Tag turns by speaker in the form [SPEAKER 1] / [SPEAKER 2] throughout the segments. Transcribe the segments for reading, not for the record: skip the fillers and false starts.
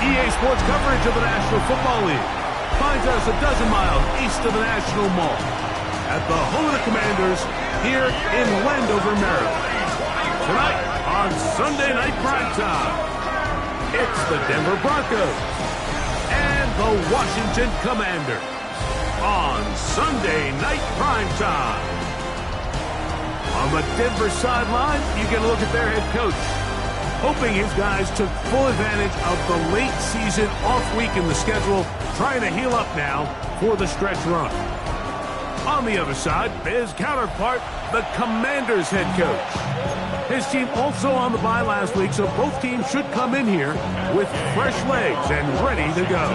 [SPEAKER 1] EA Sports coverage of the National Football League finds us a dozen miles east of the National Mall at the home of the Commanders here in Landover, Maryland. Tonight on Sunday Night Primetime, it's the Denver Broncos and the Washington Commanders on Sunday Night Primetime. On the Denver sideline, you get a look at their head coach, hoping his guys took full advantage of the late season off week in the schedule, trying to heal up now for the stretch run. On the other side, his counterpart, the Commanders head coach. His team also on the bye last week, so both teams should come in here with fresh legs and ready to go.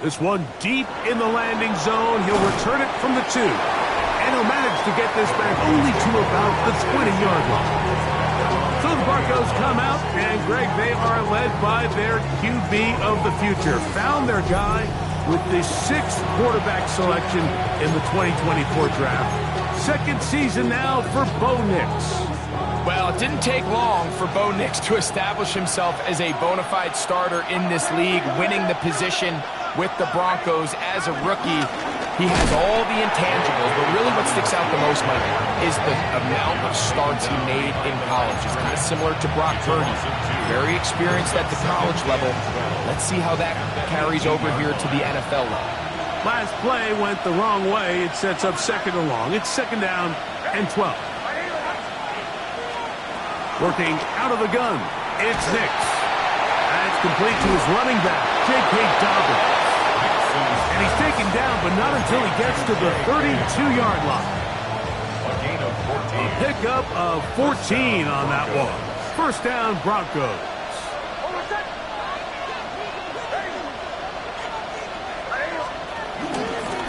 [SPEAKER 1] This one deep in the landing zone. He'll return it from the 2. And he'll manage to get this back only to about the 20-yard line. So the Broncos come out, and Greg, they are led by their QB of the future. Found their guy with the 6th quarterback selection in the 2024 draft. Second season now for Bo Nix.
[SPEAKER 2] Well, it didn't take long for Bo Nix to establish himself as a bona fide starter in this league, winning the position with the Broncos as a rookie. He has all the intangibles, but really what sticks out the most, Mike, is the amount of starts he made in college. It's kind of similar to Brock Purdy. Very experienced at the college level. Let's see how that carries over here to the NFL level.
[SPEAKER 1] Last play went the wrong way. It sets up second and long. It's second down and 12. Working out of the gun, it's Nix. That's complete to his running back, J.K. Dobbins. And he's taken down, but not until he gets to the 32-yard line. A pickup of 14 on that one. First down, Broncos.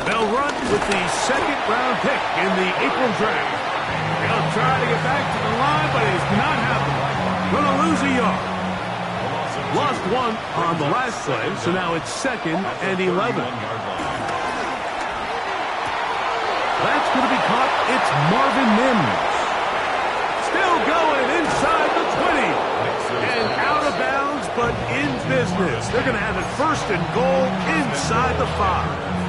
[SPEAKER 1] They'll run with the second-round pick in the April draft. They'll try to get back to the line, but it's not happening. Going to lose a yard. Lost one on the last play, so now it's second and 11. That's going to be caught. It's Marvin Mims. Still going inside the 20. And out of bounds, but in business. They're going to have it first and goal inside the 5.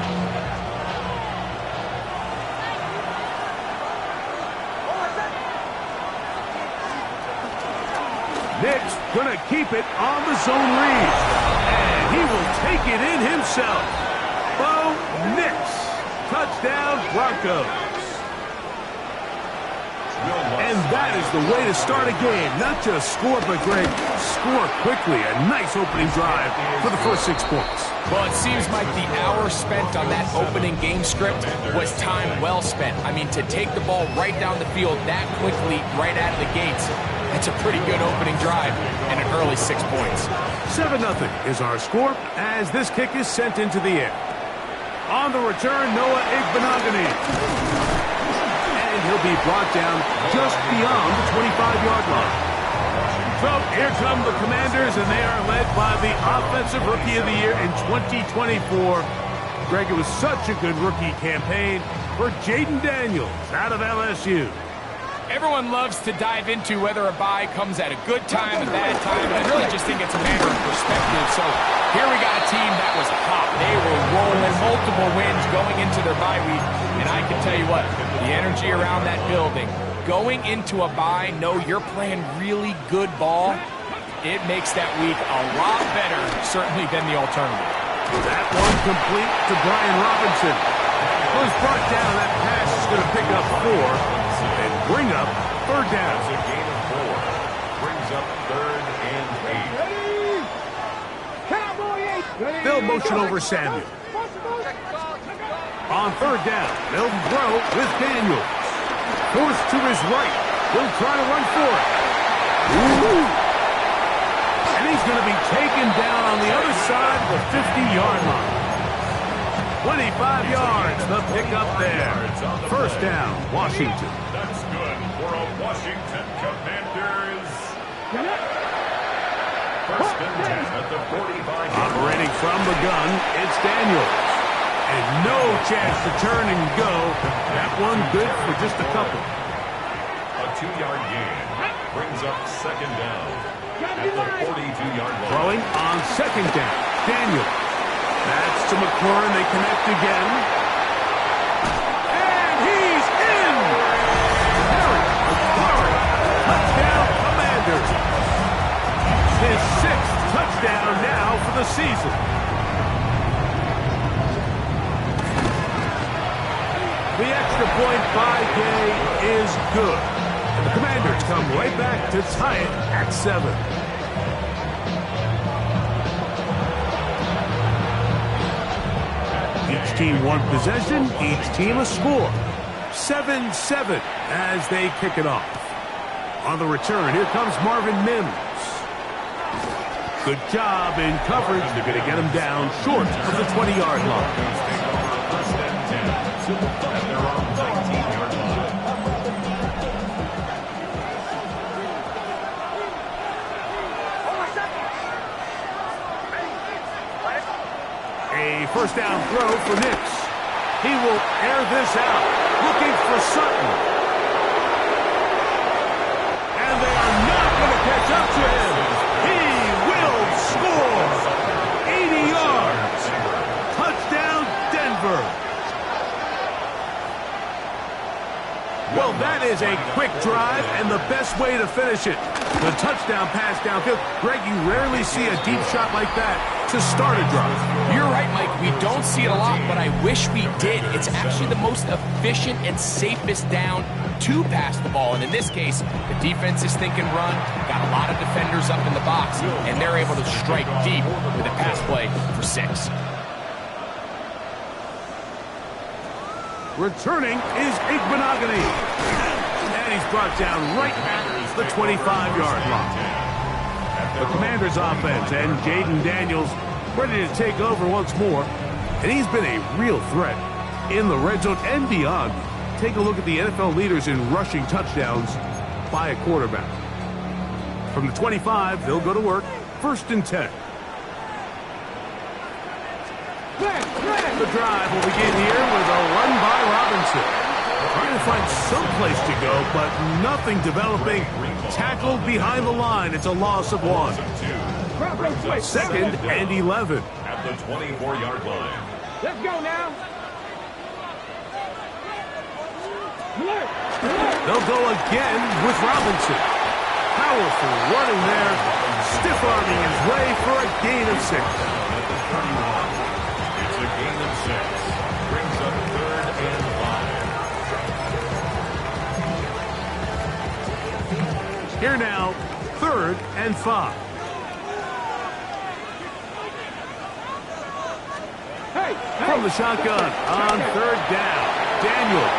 [SPEAKER 1] Nix going to keep it on the zone read. And he will take it in himself. Bo Nix. Touchdown, Broncos. And that is the way to start a game. Not just score, but Greg, score quickly. A nice opening drive for the first 6 points.
[SPEAKER 2] Well, it seems like the hour spent on that opening game script was time well spent. I mean, to take the ball right down the field that quickly, right out of the gates, that's a pretty good opening drive and an early 6 points.
[SPEAKER 1] 7-0 is our score as this kick is sent into the air. On the return, Noah Igbinoghene. And he'll be brought down just beyond the 25-yard line. So here come the Commanders, and they are led by the Offensive Rookie of the Year in 2024. Greg, it was such a good rookie campaign for Jayden Daniels out of LSU.
[SPEAKER 2] Everyone loves to dive into whether a bye comes at a good time, a bad time, and I really just think it's a matter of perspective. So here we got a team that was hot. They were rolling, multiple wins going into their bye week, and I can tell you what, the energy around that building, going into a bye, know you're playing really good ball, it makes that week a lot better, certainly, than the alternative.
[SPEAKER 1] That one complete to Brian Robinson. Was brought down. That pass is going to pick up 4 and bring up third down.
[SPEAKER 3] It's a gain of 4. Brings up third and 8.
[SPEAKER 1] They'll motion over Samuel. On third down, they'll throw with Daniels. Forced to his right. He'll try to run for it. Ooh. And he's going to be taken down on the other side of the 50-yard line. 25 yards, the pickup there. First down, Washington.
[SPEAKER 3] That's good for a Washington Commanders. First and 10 at the 45.
[SPEAKER 1] Operating from the gun, it's Daniels. And no chance to turn and go. That one good for just a couple.
[SPEAKER 3] A 2-yard gain. Brings up second down at the 42-yard line.
[SPEAKER 1] Throwing on second down. Daniel. That's to McLaurin. They connect again. And he's in! Terry McLaurin. Touchdown, Commanders. His 6th touchdown now for the season. The extra point by Gay is good. And the Commanders come right back to tie it at 7. Each team one possession, each team a score. 7-7 as they kick it off. On the return, here comes Marvin Mims. Good job in coverage. They're going to get him down short of the 20-yard line. A first down throw for Nix. He will air this out, looking for Sutton. And they are not going to catch up to him. He will score. 80 yards. Touchdown, Denver. Well, that is a quick drive and the best way to finish it. The touchdown pass downfield. Greg, you rarely see a deep shot like that to start a drive.
[SPEAKER 2] You're right, Mike. We don't see it a lot, but I wish we did. It's actually the most efficient and safest down to pass the ball. And in this case, the defense is thinking run, got a lot of defenders up in the box, and they're able to strike deep with a pass play for 6.
[SPEAKER 1] Returning is Igbenogany. And he's brought down right at the 25-yard line. The Commanders' offense and Jaden Daniels ready to take over once more. And he's been a real threat in the red zone and beyond. Take a look at the NFL leaders in rushing touchdowns by a quarterback. From the 25, they'll go to work. 1st and 10. The drive will begin here with a run by Robinson. Trying to find some place to go, but nothing developing. Tackled behind the line. It's a loss of 1. 2nd and 11.
[SPEAKER 3] At the 24-yard line.
[SPEAKER 4] Let's go now.
[SPEAKER 1] They'll go again with Robinson. Powerful running there. Stiff-arming his way for a gain of 6.
[SPEAKER 3] At the 31. It's a gain of 6. Brings up 3rd and 5.
[SPEAKER 1] Here now, 3rd and 5. From the shotgun on 3rd down. Daniels.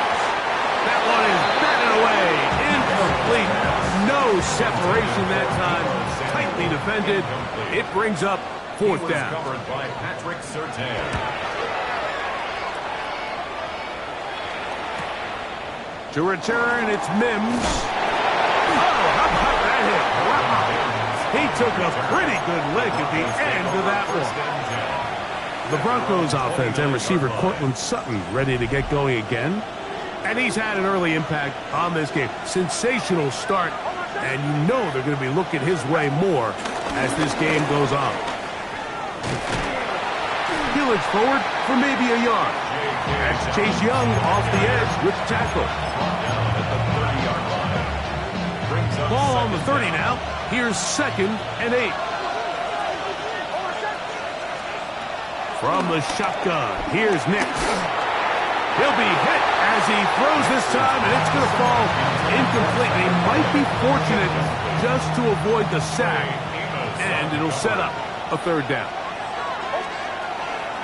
[SPEAKER 1] That one is batted away. Incomplete. No separation that time. Tightly defended. It brings up 4th down.
[SPEAKER 3] Covered by Patrick Surtain.
[SPEAKER 1] To return, it's Mims. Oh, how about that hit? Wow. He took a pretty good lick at the end of that one. The Broncos offense and receiver Cortland Sutton ready to get going again. And he's had an early impact on this game. Sensational start. And you know they're going to be looking his way more as this game goes on. Gillage forward for maybe a yard. That's Chase Young off the edge with the tackle. Ball on the 30 now. Here's 2nd and 8. From the shotgun, here's Nix. He'll be hit as he throws this time, and it's going to fall incomplete. He might be fortunate just to avoid the sack, and it'll set up a 3rd down.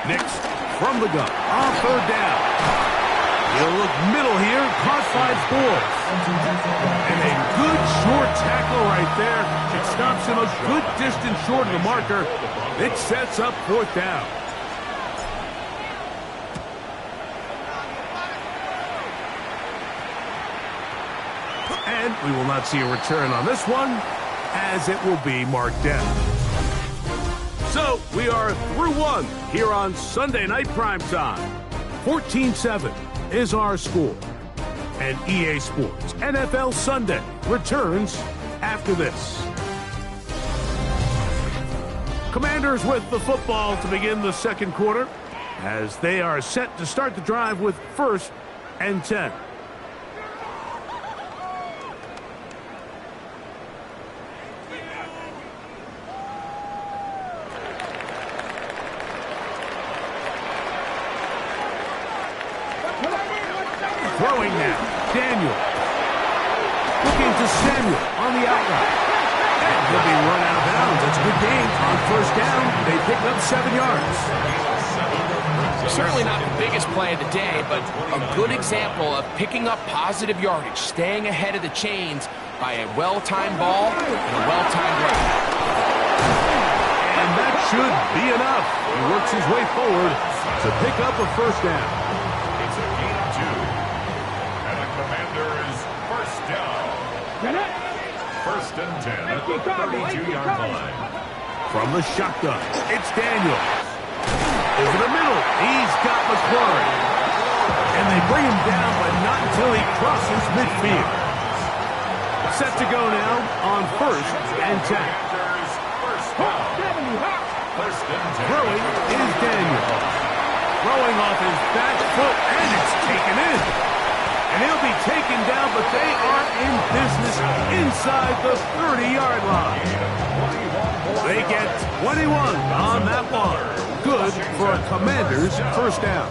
[SPEAKER 1] Nix from the gun on 3rd down. He'll look middle here, caught 5 boards. And a good short tackle right there. It stops him a good distance short of the marker. It sets up 4th down. And we will not see a return on this one, as it will be marked down. So, we are through 1 here on Sunday Night Primetime. 14-7 is our score. And EA Sports NFL Sunday returns after this. Commanders with the football to begin the second quarter as they are set to start the drive with 1st and 10. Throwing now, Daniel. Looking to Samuel on the outline. And he'll be run out of bounds. That's a good gain on 1st down. They pick up 7 yards.
[SPEAKER 2] Certainly not the biggest play of the day, but a good example of picking up positive yardage, staying ahead of the chains by a well-timed ball and a well-timed run.
[SPEAKER 1] And that should be enough. He works his way forward to pick up a 1st down.
[SPEAKER 3] It's a gain of 2. And the Commanders 1st down. 1st and 10 at the 32-yard line.
[SPEAKER 1] From the shotgun, it's Daniel. Over the middle, he's got McClaurin. And they bring him down, but not until he crosses midfield. Set to go now on 1st and 10.
[SPEAKER 3] 1st down. 1st and 10.
[SPEAKER 1] Throwing is Daniel. Throwing off his back foot, and it's taken in. And he'll be taken down, but they are in business inside the 30-yard line. They get 21 on that one. Good for a Commanders 1st down.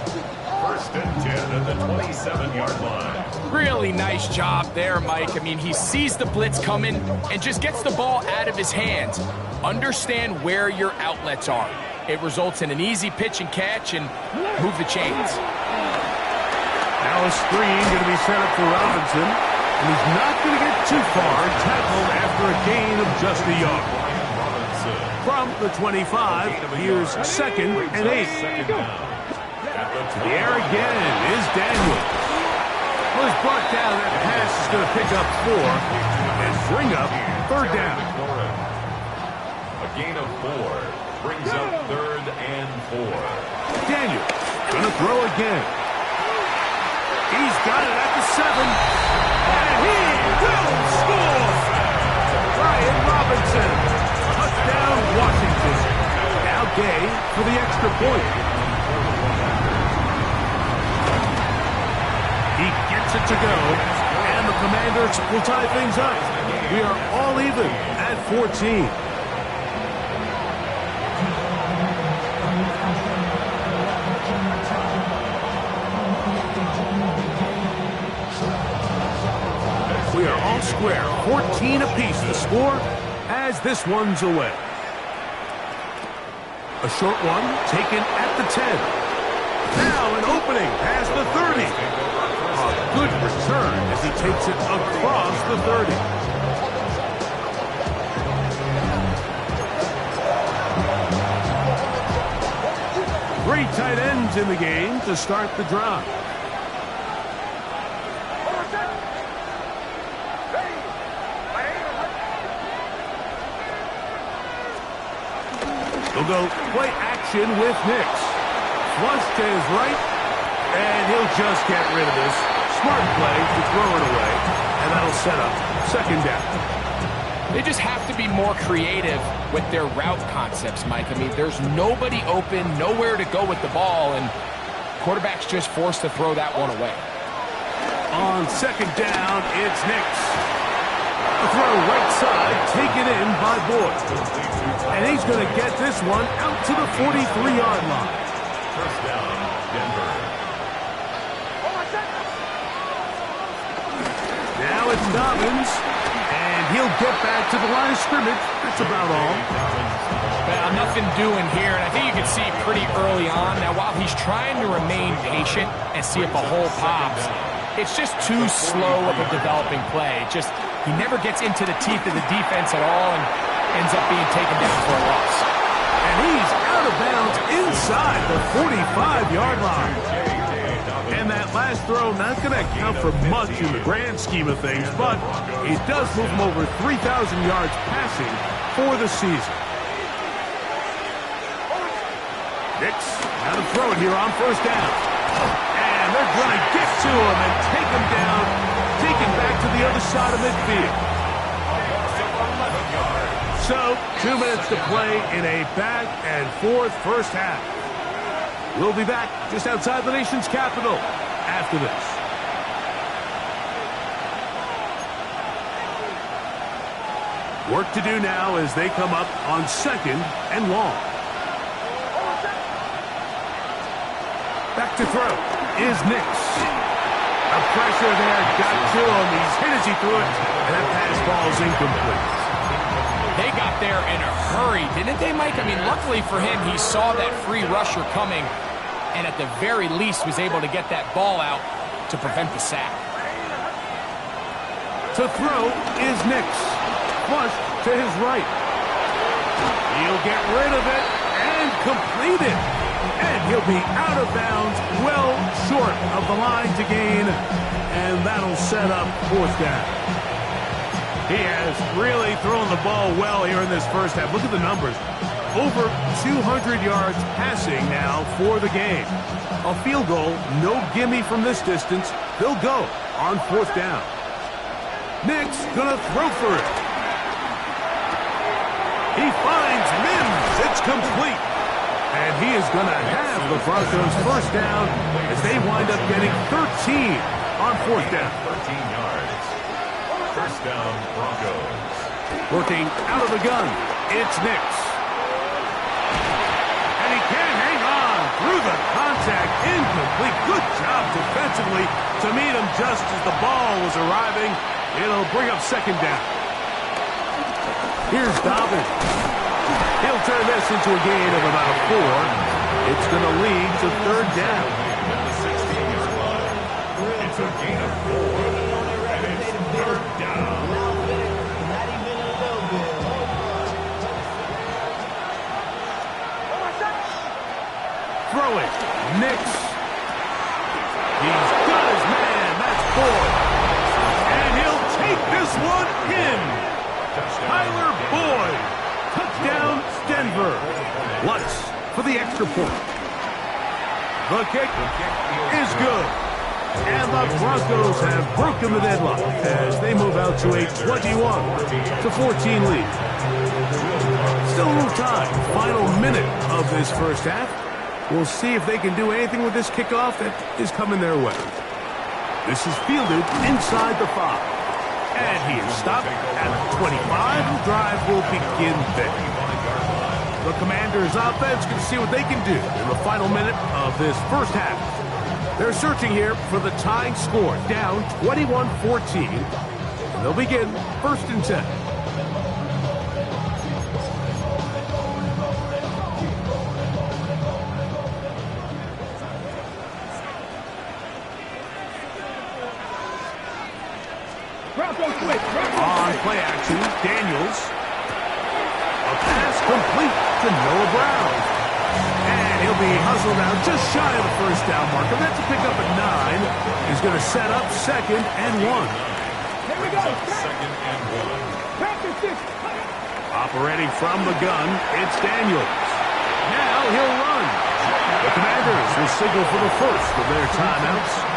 [SPEAKER 3] 1st and 10 at the 27-yard line.
[SPEAKER 2] Really nice job there, Mike. I mean, he sees the blitz coming and just gets the ball out of his hands. Understand where your outlets are. It results in an easy pitch and catch and move the chains.
[SPEAKER 1] Now a screen going to be set up for Robinson, and he's not going to get too far, tackled after a gain of just a yard. From the 25, here's 2nd and 8. To the air again is Daniel. Was brought down. That pass is going to pick up 4 and bring up 3rd down.
[SPEAKER 3] A gain of 4 brings up 3rd and 4.
[SPEAKER 1] Daniel going to throw again. He's got it at the 7. And he will score! Brian Robinson. Touchdown, Washington. Now Gay for the extra point. He gets it to go. And the Commanders will tie things up. We are all even at 14. We are all square, 14 apiece the score as this one's away. A short one taken at the 10. Now an opening past the 30. A good return as he takes it across the 30. Three tight ends in the game to start the drive. He'll go play action with Nix. Flush to his right, and he'll just get rid of this. Smart play to throw it away, and that'll set up 2nd down.
[SPEAKER 2] They just have to be more creative with their route concepts, Mike. I mean, there's nobody open, nowhere to go with the ball, and quarterback's just forced to throw that one away.
[SPEAKER 1] On 2nd down, it's Nix. A throw right side, taken in by Boyd. And he's going to get this one out to the 43-yard line.
[SPEAKER 3] 1st down, Denver.
[SPEAKER 1] Now it's Dobbins, and he'll get back to the line of scrimmage. That's about all.
[SPEAKER 2] Well, nothing doing here, and I think you can see pretty early on. Now, while he's trying to remain patient and see if a hole pops, it's just too slow of a developing play. He never gets into the teeth of the defense at all and ends up being taken down for a loss.
[SPEAKER 1] And he's out of bounds inside the 45-yard line. And that last throw not going to count for much in the grand scheme of things, but it does move him over 3,000 yards passing for the season. Nix now to throw it here on 1st down. And they're going to get to him and take him down, take him back to the other side of midfield. So, 2 minutes to play in a back-and-forth first half. We'll be back just outside the nation's capital after this. Work to do now as they come up on 2nd and long. Back to throw is Nix. The pressure there got to him. He's hit as he threw it, and that pass ball is incomplete.
[SPEAKER 2] They got there in a hurry, didn't they, Mike? I mean, luckily for him, he saw that free rusher coming and at the very least was able to get that ball out to prevent the sack.
[SPEAKER 1] To throw is Nix. Flush to his right. He'll get rid of it and complete it. And he'll be out of bounds, well short of the line to gain. And that'll set up 4th down. He has really thrown the ball well here in this first half. Look at the numbers. Over 200 yards passing now for the game. A field goal, no gimme from this distance. They'll go on 4th down. Nix gonna throw for it. He finds Mims. It's complete. And he is gonna have the Broncos first down as they wind up getting 13 on 4th down.
[SPEAKER 3] 13 yards. First down, Broncos.
[SPEAKER 1] Working out of the gun, it's Nix. And he can't hang on through the contact. Incomplete. Good job defensively to meet him just as the ball was arriving. It'll bring up 2nd down. Here's Dobbins. He'll turn this into a gain of about 4. It's going to lead to 3rd down.
[SPEAKER 3] At the 16-yard line. It's a gain of 4. And it's 3rd down.
[SPEAKER 1] Throw it. Nix. He's got his man. That's 4. And he'll take this one in. Tyler Boyd. Touchdown, Denver. Lutz for the extra point. The kick is good. And the Broncos have broken the deadlock as they move out to a 21-14 lead. Still a little time. Final minute of this first half. We'll see if they can do anything with this kickoff that is coming their way. This is fielded inside the 5. And he is stopped at the 25. The drive will begin there. The Commanders' offense can see what they can do in the final minute of this first half. They're searching here for the tying score, down 21-14. And they'll begin 1st and 10. On play action, Daniels. A pass complete to Noah Brown. And he'll be hustled out just shy of the first down marker. That's a pickup at 9. He's going to set up 2nd and 1.
[SPEAKER 3] Here we go. 2nd and 1.
[SPEAKER 1] Operating from the gun, it's Daniels. Now he'll run. The Commanders will signal for the first of their timeouts.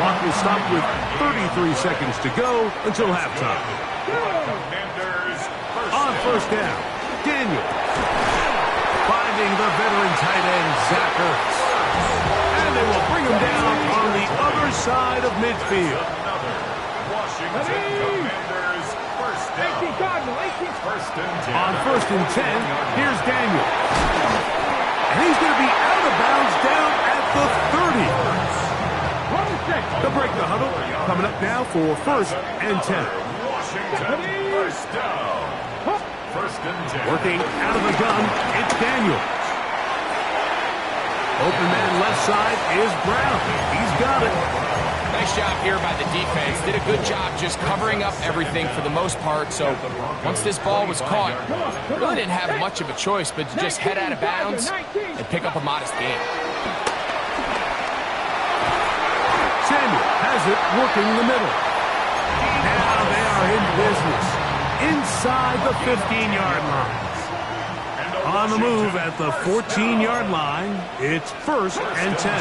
[SPEAKER 1] Clock will stop with 33 seconds to go until halftime. On 1st down, Daniels. Finding the veteran tight end, Zach Ertz. And they will bring him down on the other side of midfield.
[SPEAKER 3] Washington Commanders first down. 1st and 10.
[SPEAKER 1] On 1st and 10, here's Daniels. And he's going to be out of bounds down at the 30. To break the huddle, coming up now for 1st and 10.
[SPEAKER 3] Washington first down. 1st and 10.
[SPEAKER 1] Working out of the gun, it's Daniels. Open man left side is Brown. He's got it.
[SPEAKER 2] Nice job here by the defense. Did a good job just covering up everything for the most part. So once this ball was caught, really didn't have much of a choice but to just head out of bounds and pick up a modest gain.
[SPEAKER 1] Samuel has it working in the middle. Now they are in business inside the 15-yard line. On the move at the 14-yard line, it's 1st and 10.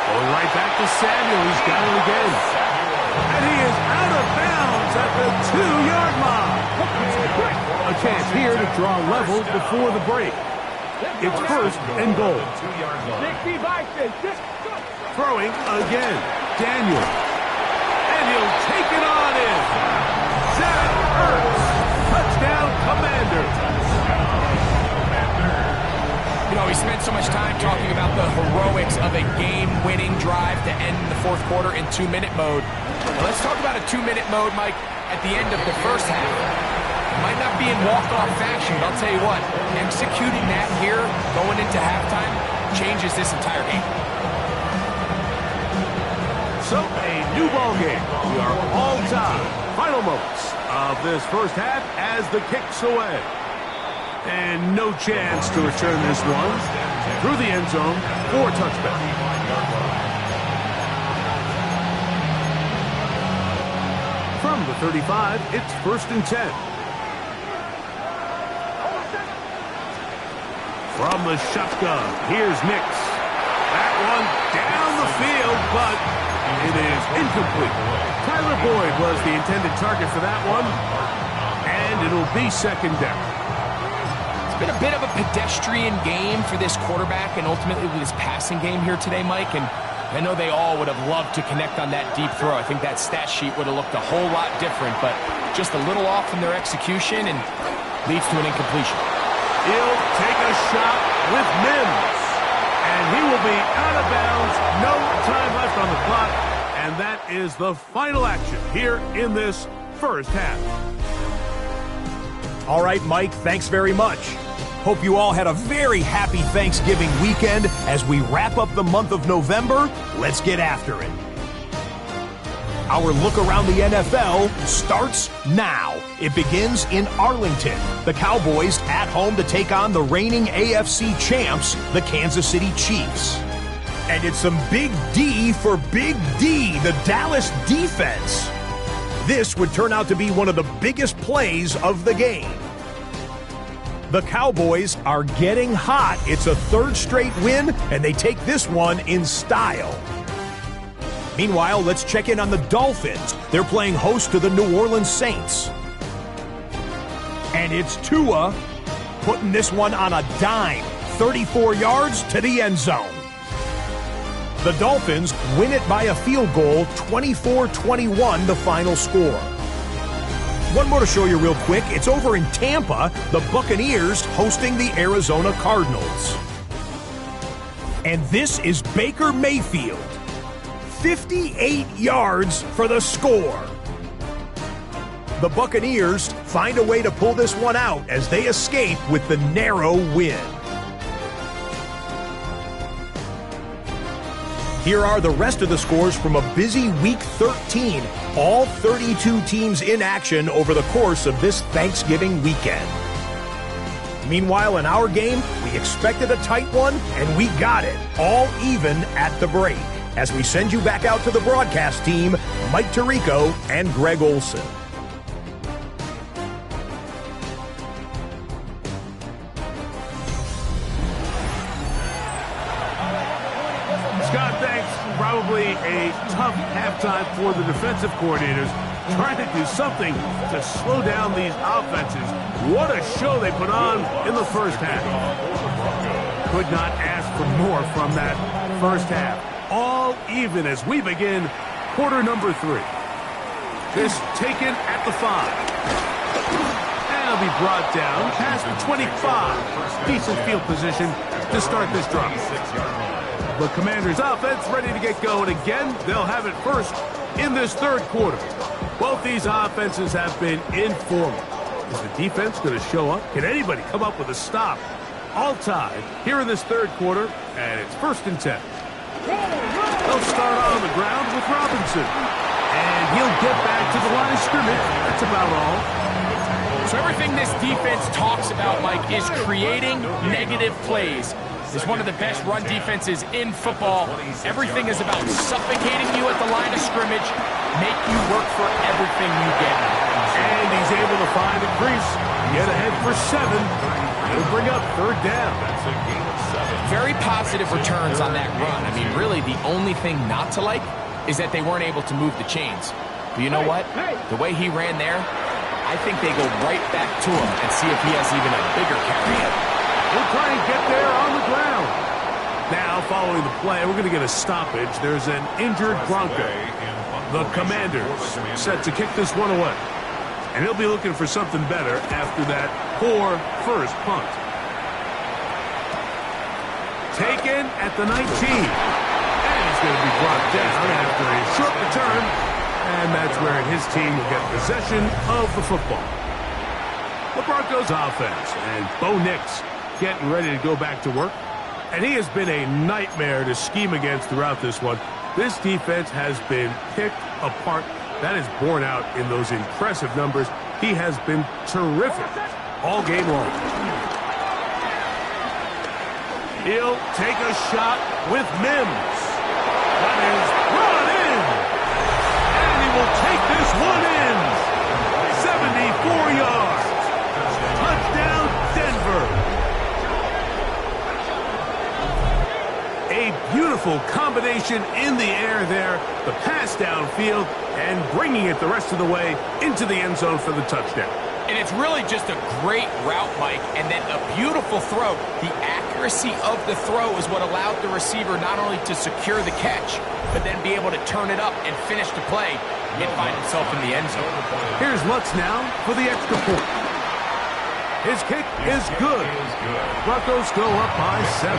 [SPEAKER 1] Going right back to Samuel. He's got it again. And he is out of bounds at the 2-yard line. A chance here to draw level before the break. It's first and goal. Throwing again. Daniel. And he'll take it on in. Zach Ertz. Touchdown, Commanders.
[SPEAKER 2] You know, we spent so much time talking about the heroics of a game-winning drive to end the fourth quarter in 2-minute mode. Now let's talk about a 2-minute mode, Mike, at the end of the first half. It might not be in walk-off fashion, but I'll tell you what, executing that here, going into halftime, changes this entire game.
[SPEAKER 1] So, a new ball game. We are all tied. Final moments of this first half as the kick's away. And no chance to return this one through the end zone for a touchback. From the 35, it's first and 10. From the shotgun, here's Nix. That one down the field, but it is incomplete. Tyler Boyd was the intended target for that one, and it'll be second down.
[SPEAKER 2] It's been a bit of a pedestrian game for this quarterback and ultimately with his passing game here today, Mike, and I know they all would have loved to connect on that deep throw. I think that stat sheet would have looked a whole lot different, but just a little off in their execution and leads to an incompletion.
[SPEAKER 1] He'll take a shot with Mims, and he will be out of bounds. No time left on the clock, and that is the final action here in this first half.
[SPEAKER 4] All right, Mike, thanks very much. Hope you all had a very happy Thanksgiving weekend. As we wrap up the month of November, let's get after it. Our look around the NFL starts now. It begins in Arlington. The Cowboys at home to take on the reigning AFC champs, the Kansas City Chiefs. And it's some big D for Big D, the Dallas defense. This would turn out to be one of the biggest plays of the game. The Cowboys are getting hot. It's a third straight win, and they take this one in style. Meanwhile, let's check in on the Dolphins. They're playing host to the New Orleans Saints. And it's Tua putting this one on a dime. 34 yards to the end zone. The Dolphins win it by a field goal, 24-21 the final score. One more to show you real quick. It's over in Tampa, the Buccaneers hosting the Arizona Cardinals. And this is Baker Mayfield. 58 yards for the score. The Buccaneers find a way to pull this one out as they escape with the narrow win. Here are the rest of the scores from a busy Week 13. All 32 teams in action over the course of this Thanksgiving weekend. Meanwhile, in our game, we expected a tight one, and we got it, all even at the break. As we send you back out to the broadcast team, Mike Tirico and Greg Olson.
[SPEAKER 1] Scott, thanks. Probably a tough halftime for the defensive coordinators, trying to do something to slow down these offenses. What a show they put on in the first half. Could not ask for more from that first half. All even as we begin quarter number 3. This taken at the 5. And it'll be brought down past the 25. Decent field position to start this drive. The Commanders' offense ready to get going again. They'll have it first in this third quarter. Both these offenses have been informal. Is the defense going to show up? Can anybody come up with a stop? All tied here in this third quarter, and it's first and 10. They'll start on the ground with Robinson. And he'll get back to the line of scrimmage. That's about all.
[SPEAKER 2] So everything this defense talks about, Mike, is creating negative plays. It's one of the best run defenses in football. Everything is about suffocating you at the line of scrimmage, make you work for everything you get.
[SPEAKER 1] And he's able to find a crease, get ahead for 7. He'll bring up third down.
[SPEAKER 2] Very positive returns on that run. I mean, really, the only thing not to like is that they weren't able to move the chains. But you know what? The way he ran there, I think they go right back to him and see if he has even a bigger carry.
[SPEAKER 1] We'll try and get there on the ground. Now, following the play, we're going to get a stoppage. There's an injured Bronco. The Commanders set to kick this one away. And he'll be looking for something better after that poor first punt. Taken at the 19. And he's going to be brought down after a short return. And that's where his team will get possession of the football. The Broncos offense and Bo Nix getting ready to go back to work. And he has been a nightmare to scheme against throughout this one. This defense has been picked apart. That is borne out in those impressive numbers. He has been terrific all game long. He'll take a shot with Mims. That is brought in. And he will take this one in. 74 yards. Touchdown, Denver. A beautiful combination in the air there. The pass downfield and bringing it the rest of the way into the end zone for the touchdown.
[SPEAKER 2] And it's really just a great route, Mike, and then a beautiful throw. The accuracy of the throw is what allowed the receiver not only to secure the catch, but then be able to turn it up and finish the play and find himself in the end zone.
[SPEAKER 1] Here's Lutz now for the extra point. His kick is good. Broncos go up by 7,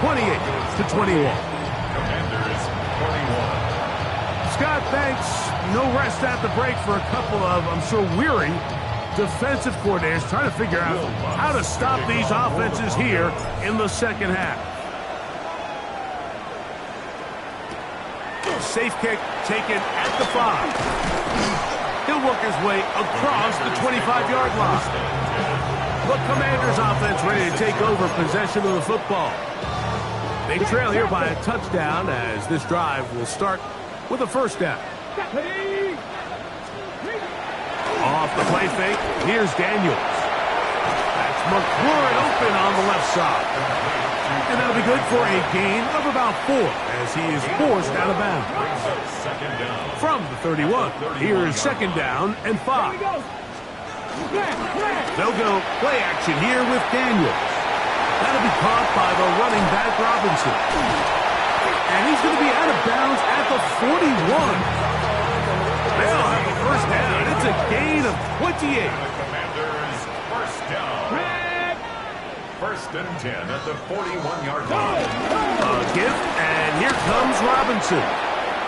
[SPEAKER 1] 28-21.
[SPEAKER 3] Commanders 21.
[SPEAKER 1] Scott, thanks. No rest at the break for a couple of, I'm sure, weary defensive coordinators trying to figure out how to stop these offenses here in the second half. Safe kick taken at the 5. He'll work his way across the 25-yard line. The Commanders offense ready to take over possession of the football. They trail here by a touchdown as this drive will start with a first down. Off the play fake, here's Daniels. That's McLaurin open on the left side. And that'll be good for a gain of about 4 as he is forced out of bounds. From the 31, here's second down and 5. They'll go play action here with Daniels. That'll be caught by the running back Robinson. And he's going to be out of bounds at the 41. They'll have a first down. It's a gain of 28.
[SPEAKER 3] Commanders first down. First and 10 at the 41-yard line.
[SPEAKER 1] A gift, and here comes Robinson.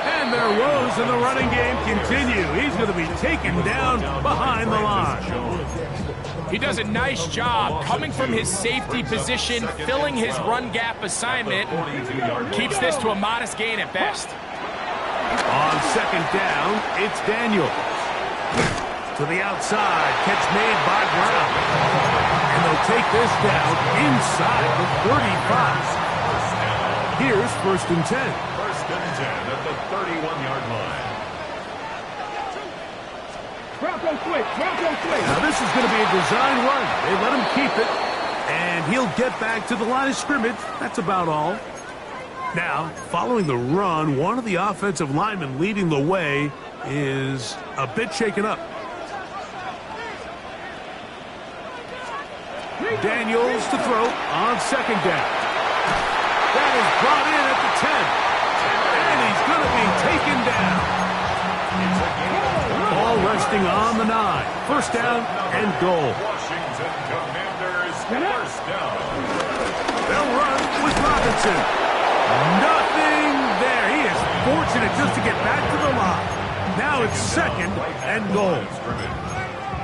[SPEAKER 1] And their woes in the running game continue. He's going to be taken down behind the line.
[SPEAKER 2] He does a nice job coming from his safety position, filling his run gap assignment, keeps this to a modest gain at best.
[SPEAKER 1] On second down, it's Daniels. To the outside, catch made by Brown. And they'll take this down inside the 35. Here's first and 10.
[SPEAKER 3] First and 10 at the 31-yard line.
[SPEAKER 1] Now this is going to be a design run. They let him keep it, and he'll get back to the line of scrimmage. That's about all. Now, following the run, one of the offensive linemen leading the way is a bit shaken up. Daniels to throw on second down. That is brought in at the 10. And he's going to be taken down. Ball resting on the 9. First down and goal.
[SPEAKER 3] Washington Commanders first down.
[SPEAKER 1] They'll run with Robinson. Nothing there. He is fortunate just to get back to the line. Now it's second and goal.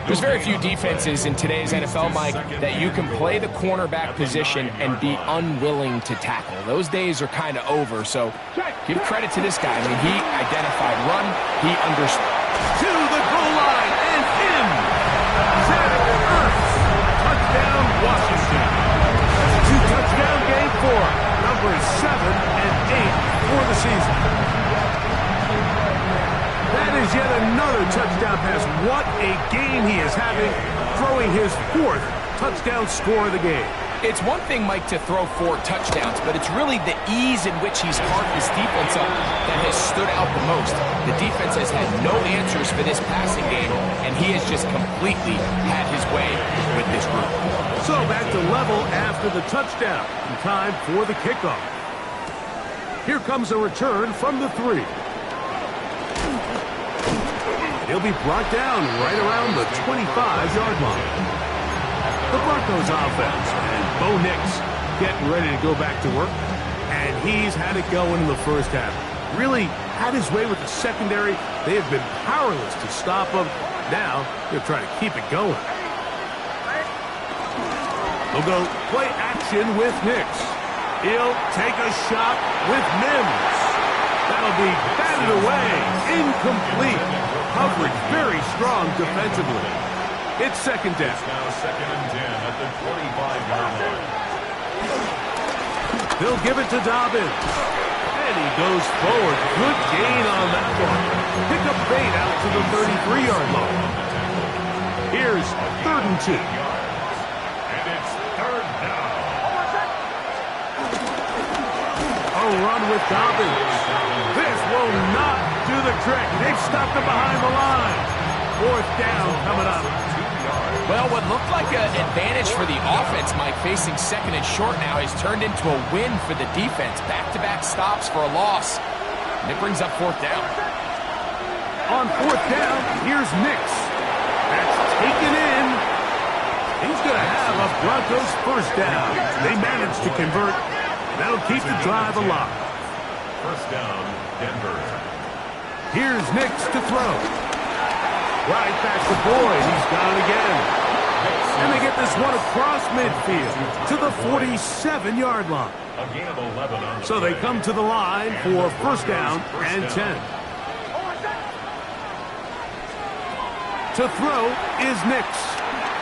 [SPEAKER 2] There's very few defenses in today's NFL, Mike, that you can play the cornerback position and be unwilling to tackle. Those days are kind of over, so give credit to this guy. I mean, he identified run, he understood.
[SPEAKER 1] To the goal line and in. Zach Ertz. Touchdown, Washington. That's a 2-touchdown game for numbers 7 and 8 for the season. That is yet another touchdown pass. What a game he is having, throwing his 4th touchdown score of the game.
[SPEAKER 2] It's one thing, Mike, to throw 4 touchdowns, but it's really the ease in which he's carved this defense up that has stood out the most. The defense has had no answers for this passing game, and he has just completely had his way with this group.
[SPEAKER 1] So back to level after the touchdown. And time for the kickoff. Here comes a return from the 3. He'll be brought down right around the 25-yard line. The Broncos offense, and Bo Nix getting ready to go back to work. And he's had it going in the first half. Really had his way with the secondary. They have been powerless to stop him. Now they're trying to keep it going. They'll go play action with Nix. He'll take a shot with Mims. That'll be batted away. Incomplete. Coverage very strong defensively. It's second down.
[SPEAKER 3] It's now second and 10 at the 25-yard line.
[SPEAKER 1] They'll give it to Dobbins. And he goes forward. Good gain on that one. Pick up 8 out to the 33-yard line. Here's 3rd and 2.
[SPEAKER 3] And it's 3rd down.
[SPEAKER 1] A run with Dobbins. This will not do the trick. They've stopped him behind the line. 4th down coming up.
[SPEAKER 2] Well, what looked like an advantage for the offense, Mike, facing 2nd and short now, has turned into a win for the defense. Back-to-back stops for a loss. And it brings up 4th down.
[SPEAKER 1] On 4th down, here's Nix. That's taken in. He's going to have a Broncos first down. They managed to convert. That'll keep the drive alive.
[SPEAKER 3] First down, Denver.
[SPEAKER 1] Here's Nix to throw. Right back to Boyd. He's got it again. And they get this one across midfield to the 47-yard line.
[SPEAKER 3] A gain of 11 on the
[SPEAKER 1] So they come to the line for first down and 10. To throw is Nix.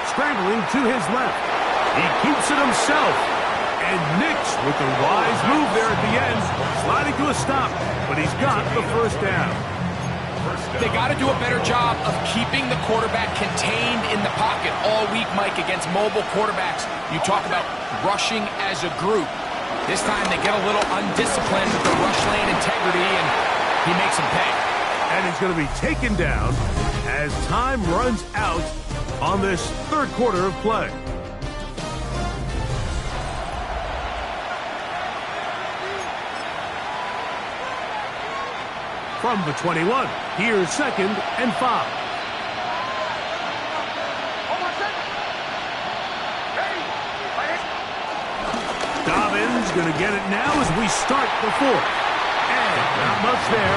[SPEAKER 1] Scrambling to his left. He keeps it himself. And Nix with a wise move there at the end. Sliding to a stop. But he's got the first down.
[SPEAKER 2] They got to do a better job of keeping the quarterback contained in the pocket all week, Mike, against mobile quarterbacks. You talk about rushing as a group. This time they get a little undisciplined with the rush lane integrity, and he makes them pay.
[SPEAKER 1] And he's going to be taken down as time runs out on this 3rd quarter of play. From the 21, here's 2nd and 5. Dobbins going to get it now as we start the 4th. And not much there.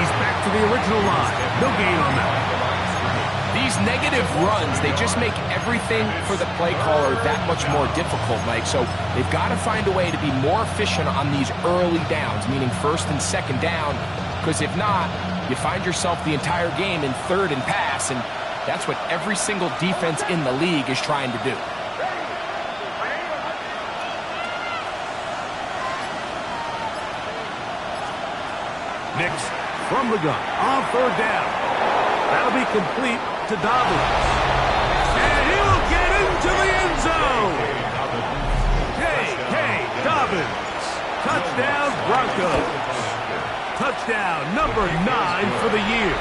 [SPEAKER 1] He's back to the original line. No gain on that.
[SPEAKER 2] These negative runs, they just make everything for the play caller that much more difficult, Mike. So they've got to find a way to be more efficient on these early downs, meaning 1st and 2nd down. Because if not, you find yourself the entire game in 3rd and pass, and that's what every single defense in the league is trying to do.
[SPEAKER 1] Nix from the gun on 3rd down. That'll be complete to Dobbins. And he'll get into the end zone. J.K. Dobbins. Touchdown, Broncos. Touchdown number 9 for the year.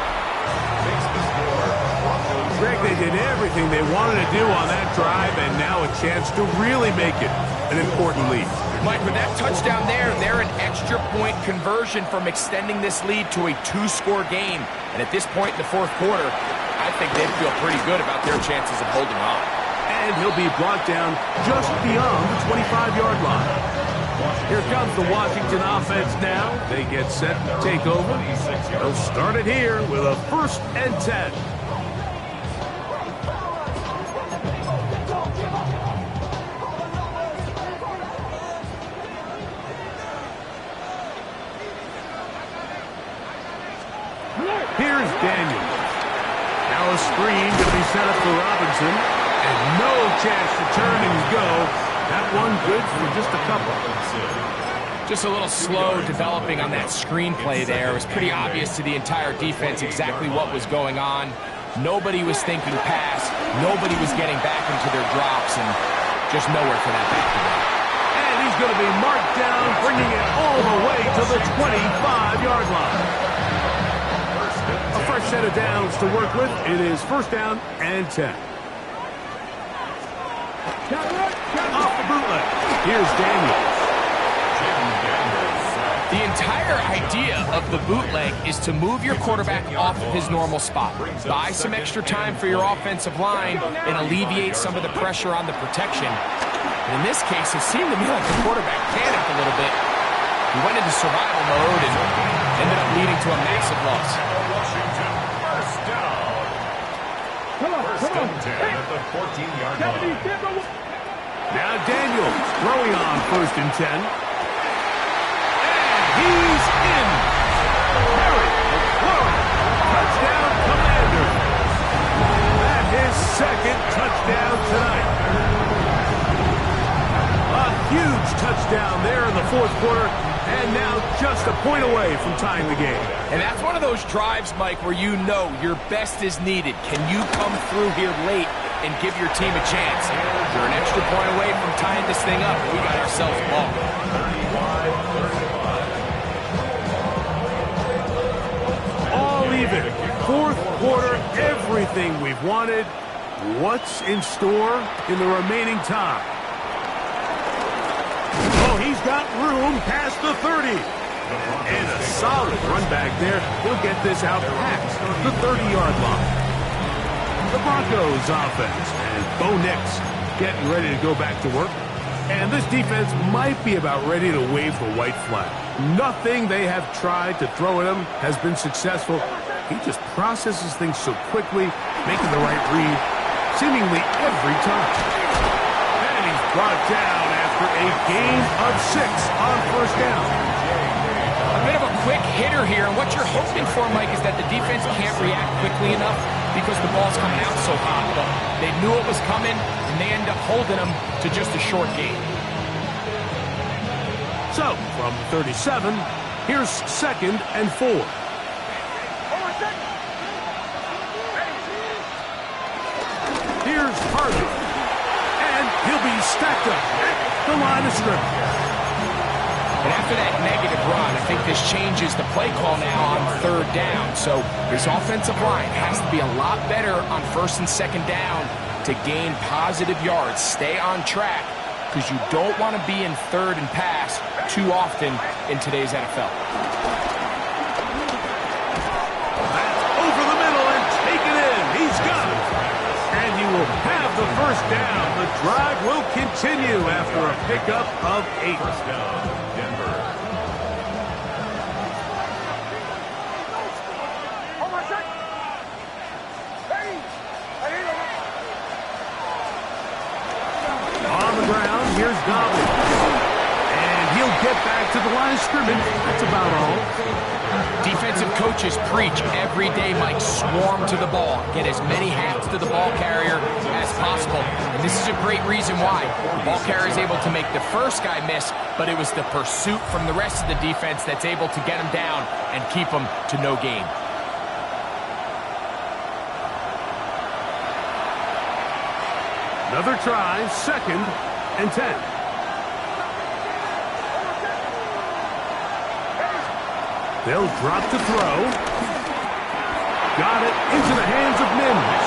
[SPEAKER 1] Greg, they did everything they wanted to do on that drive, and now a chance to really make it an important lead.
[SPEAKER 2] Mike, with that touchdown there, they're an extra point conversion from extending this lead to a 2-score game. And at this point in the 4th quarter, I think they'd feel pretty good about their chances of holding on.
[SPEAKER 1] And he'll be brought down just beyond the 25-yard line. Here comes the Washington offense now. They get set to take over. They'll start it here with a 1st and 10. Here's Daniels. Now a screen going to be set up for Robinson. And no chance to turn and go. That one good for just a couple.
[SPEAKER 2] Just a little slow developing on that screenplay there. It was pretty obvious to the entire defense exactly what was going on. Nobody was thinking pass. Nobody was getting back into their drops. And just nowhere for that back to go.
[SPEAKER 1] And he's going to be marked down, bringing it all the way to the 25-yard line. A fresh set of downs to work with. It is first down and 10. Off the bootleg. Here's Daniels.
[SPEAKER 2] The entire idea of the bootleg is to move your quarterback off of his normal spot. Buy some extra time for your offensive line and alleviate some of the pressure on the protection. And in this case, it seemed to me like the quarterback panicked a little bit. He went into survival mode and ended up leading to a massive loss.
[SPEAKER 3] Washington, first down. First and 10 at the 14-yard line.
[SPEAKER 1] Now Daniels throwing on first and 10. He's in. Harry McLaurin. Touchdown, Commanders. And his second touchdown tonight. A huge touchdown there in the fourth quarter, and now just a point away from tying the game.
[SPEAKER 2] And that's one of those drives, Mike, where you know your best is needed. Can you come through here late and give your team a chance? You're an extra point away from tying this thing up. We got ourselves a ball.
[SPEAKER 3] 35-35.
[SPEAKER 1] Even. Fourth quarter, everything we've wanted. What's in store in the remaining time? Oh, he's got room past the 30. And a solid run back there. He'll get this out past the 30-yard line. The Broncos offense and Bo Nix getting ready to go back to work. And this defense might be about ready to wave the white flag. Nothing they have tried to throw at him has been successful. He just processes things so quickly, making the right read seemingly every time. And he's brought down after a gain of 6 on first down.
[SPEAKER 2] A bit of a quick hitter here, and what you're hoping for, Mike, is that the defense can't react quickly enough because the ball's coming out so hot. But they knew it was coming, and they end up holding them to just a short gain.
[SPEAKER 1] So, from 37, here's second and 4. Here's Harvey. And he'll be stacked up at the line of scrimmage.
[SPEAKER 2] And after that negative run, I think this changes the play call now on third down. So his offensive line has to be a lot better on first and second down to gain positive yards. Stay on track, because you don't want to be in third and pass too often in today's NFL.
[SPEAKER 1] That's over the middle and taken in. He's got it. And he will have the first down. The drive will continue after a pickup of 8.
[SPEAKER 3] First down, Denver.
[SPEAKER 1] On the ground, here's Dobbins. And he'll get back to the line of scrimmage. That's about all.
[SPEAKER 2] Defensive coaches preach every day, Mike, swarm to the ball. Get as many hands to the ball carrier as possible. And this is a great reason why. The ball carrier is able to make the first guy miss, but it was the pursuit from the rest of the defense that's able to get him down and keep him to no gain.
[SPEAKER 1] Another try, second and 10. They'll drop to throw. Got it into the hands of Mims.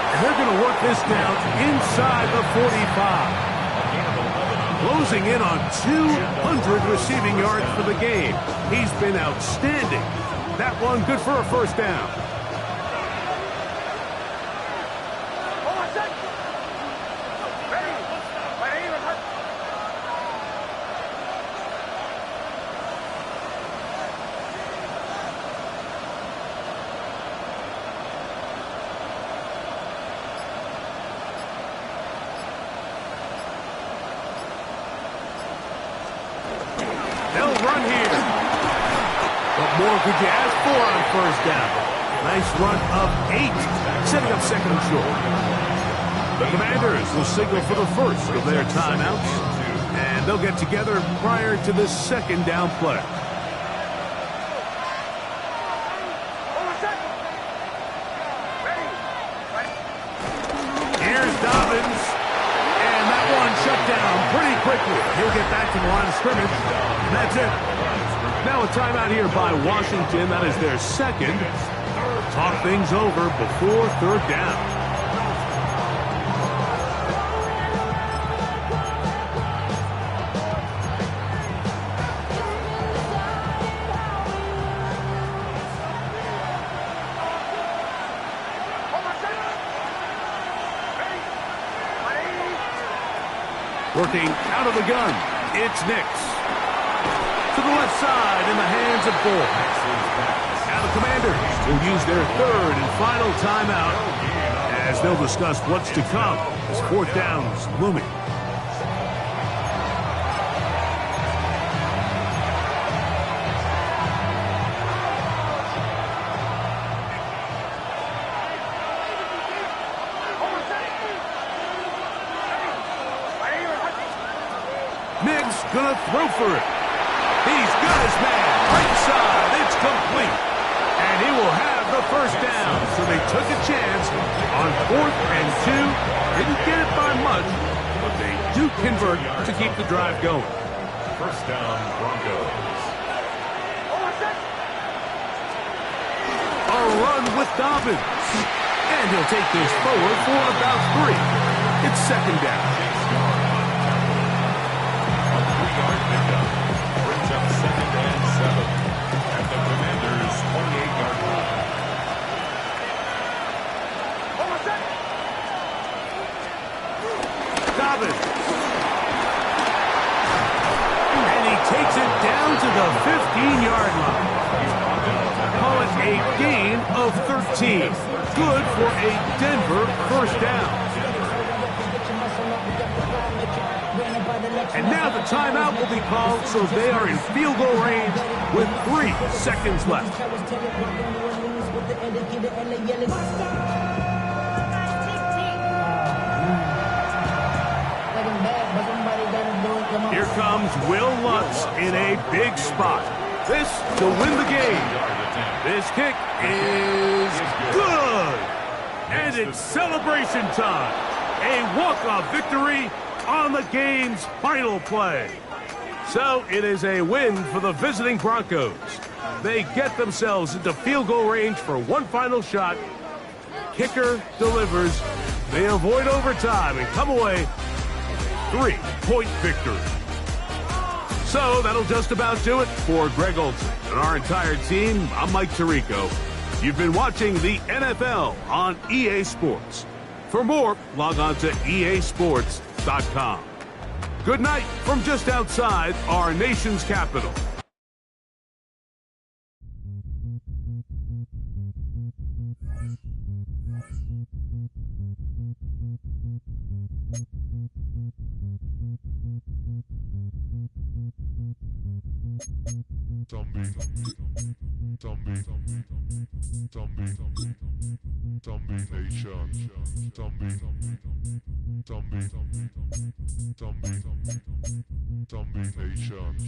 [SPEAKER 1] And they're going to work this down inside the 45. Closing in on 200 receiving yards for the game. He's been outstanding. That one good for a first down. More could you ask for on first down? Nice run of 8, setting up second and short. The Commanders will signal for the first of their timeouts, and they'll get together prior to this second down play. Here's Dobbins, and that pretty quickly. He'll get back to the line of scrimmage, and that's it. Now a timeout here by Washington. That is their second. Talk things over before third down. Working out of the gun, it's Nix. To the left side in the hands of Bull. Now the Commanders will use their third and final timeout as they'll discuss what's to come as fourth down's looming. Nix gonna throw for it. He's got his man. Right side. It's complete. And he will have the first down. So they took a chance on 4th and 2. Didn't get it by much, but they do convert to keep the drive going.
[SPEAKER 3] First down, Broncos.
[SPEAKER 1] A run with Dobbins. And he'll take this forward for about 3. It's second down.
[SPEAKER 3] Brings up 2nd and 7 at the Commanders' 28-yard line.
[SPEAKER 1] Dobbins. And he takes it down to the 15-yard line. Call it a gain of 13. Good for a Denver first down. And now the timeout will be called, so they are in field goal range with 3 seconds left. Here comes Will Lutz in a big spot. This to win the game. This kick is good. And it's celebration time. A walk-off victory on the game's final play. So it is a win for the visiting Broncos. They get themselves into field goal range for one final shot. Kicker delivers. They avoid overtime and come away 3-point victory. So that'll just about do it for Greg Olsen and our entire team. I'm Mike Tirico. You've been watching the NFL on EA Sports. For more, log on to easports.com. Good night from just outside our nation's capital.
[SPEAKER 5] Zombie Nation.